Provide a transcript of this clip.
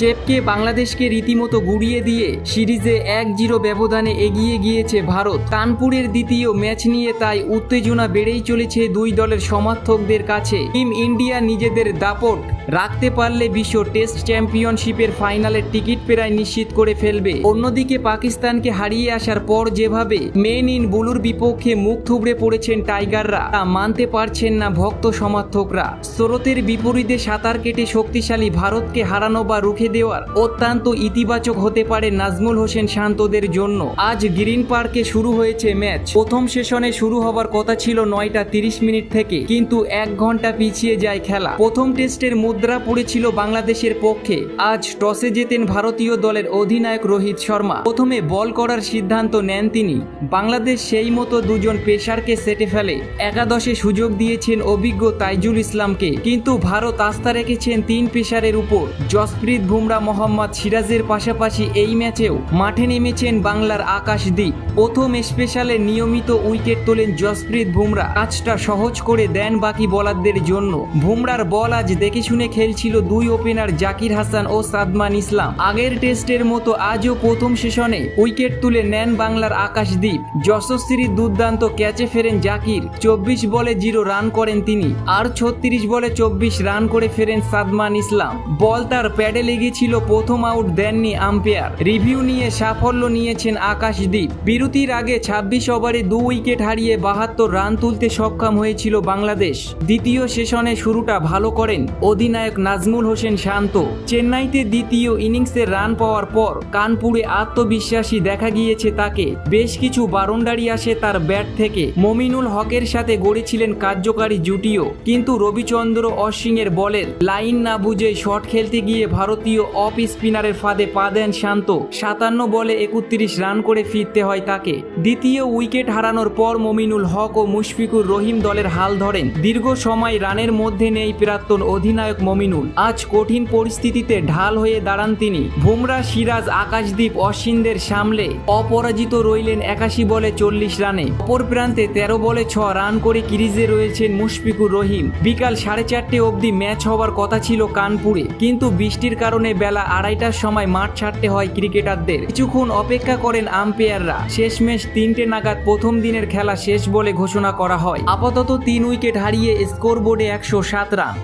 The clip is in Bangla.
চেপকে বাংলাদেশকে রীতিমতো গুড়িয়ে দিয়ে সিরিজে 1-0 ব্যবধানে এগিয়ে গিয়েছে ভারত। কানপুরের দ্বিতীয় ম্যাচ নিয়ে তাই উত্তেজনা বেড়েই চলেছে দুই দলের সমর্থকদের কাছে। টিম ইন্ডিয়া নিজেদের দাপট রাখতে পারলে বিশ্ব টেস্ট চ্যাম্পিয়নশিপের ফাইনালের টিকিট প্রায় নিশ্চিত করে ফেলবে। অন্যদিকে পাকিস্তানকে হারিয়ে আসার পর যেভাবে মেন ইন ব্লুর বিপক্ষে মুখ থুবড়ে পড়েছেন টাইগাররা, তা মানতে পারছেন না ভক্ত সমর্থকরা। স্রোতের বিপরীতে সাঁতার কেটে শক্তিশালী ভারতকে হারানো বা রুখে দেওয়ার অত্যন্ত ইতিবাচক হতে পারে নাজমুল হোসেন শান্তদের জন্য। আজ গ্রিন পার্কে শুরু হয়েছে ম্যাচ। প্রথম সেশনে শুরু হবার কথা ছিল 9:30 থেকে, কিন্তু 1 ঘন্টা পিছিয়ে যায় খেলা। প্রথম টেস্টের মুদ্রা পড়েছিল বাংলাদেশের পক্ষে। আজ টসে জেতেন ভারতীয় দলের অধিনায়ক রোহিত শর্মা। প্রথমে বল করার সিদ্ধান্ত নেন তিনি। বাংলাদেশ সেই মতো দুজন পেসারকে সেটে ফেলে। একাদশে সুযোগ দিয়েছেন অভিজ্ঞ তাইজুল ইসলামকে, কিন্তু ভারত আস্থা রেখেছেন 3 পেসারের উপর। জসপ্রীত বুমরা, মোহাম্মদ সিরাজের পাশাপাশি এই ম্যাচেও মাঠে নেমেছেন বাংলার আকাশদ্বীপ। প্রথম স্পেশালে নিয়মিত উইকেট তোলেন জসপ্রীত বুমরা। কাজটা সহজ করে দেন বাকি বোলারদের জন্য। বুমরার বল আজ দেখে শুনে খেলছিল দুই ওপেনার জাকির হাসান ও সাদমান ইসলাম। আগের টেস্টের মতো আজও প্রথম সেশনে উইকেট তুলে নেন বাংলার আকাশদ্বীপ। যশস্বীর দুর্দান্ত ক্যাচে ফেরেন জাকির। 24 বলে 0 রান করেন তিনি, আর 36 বলে 24 রান করে ফেরেন সাদমান ইসলাম। বল তার প্যাডে লেগেছিল, প্রথম আউট দেননি আম্পায়ার। রিভিউ নিয়ে সাফল্য নিয়েছেন আকাশদ্বীপ। বিরতির আগে 26 ওভারে 2 উইকেট হারিয়ে 72 রান তুলতে সক্ষম হয়েছিল বাংলাদেশ। দ্বিতীয় সেশনে শুরুটা ভালো করেন অধিনায়ক নাজমুল হোসেন শান্ত। চেন্নাইতে দ্বিতীয় ইনিংসে রান পাওয়ার পর কানপুরে আত্মবিশ্বাসী দেখা গিয়েছে তাকে। বেশ কিছু বাউন্ডারি আসে তার ব্যাট থেকে। মমিনুল হকের সাথে গড়েছিলেন কার্যকারী জুটিও, কিন্তু রবিচন্দ্র অশ্বিনের বলের লাইন না বুঝে শট খেলতে গিয়ে ভারতীয় অফ স্পিনারের ফাঁদে পা দেন শান্ত। 57 বলে 31 রান করে ফিরতে হয় তাকে। দ্বিতীয় উইকেট হারানোর পর মমিনুল হক ও মুশফিকুর রহিম দলের হাল ধরেন। দীর্ঘ সময় রানের মধ্যে নেই প্রাক্তন অধিনায়ক মমিনুল। আজ কঠিন পরিস্থিতিতে ঢাল হয়ে দাঁড়ান তিনি। বুমরা, সিরাজ, আকাশদ্বীপ, অশ্বিনদের সামলে অপরাজিত রইলেন 81 বলে 40 রানে। অপর প্রান্তে 13 বলে 6 রান করে ক্রিজে রয়েছেন মুশফিকুর রহিম। বিকাল 4:30 অবধি ম্যাচ হওয়ার কথা ছিল কানপুরে, কিন্তু বৃষ্টির কারণে বেলা 2:30টার সময় মাঠ ছাড়তে হয় ক্রিকেটারদের। কিছুক্ষণ অপেক্ষা করেন আম্পায়াররা। শেষমেশ 3টে নাগাদ প্রথম দিনের খেলা শেষ বলে ঘোষণা করা হয়। আপাতত 3 উইকেট হারিয়ে স্কোরবোর্ডে 107 রান।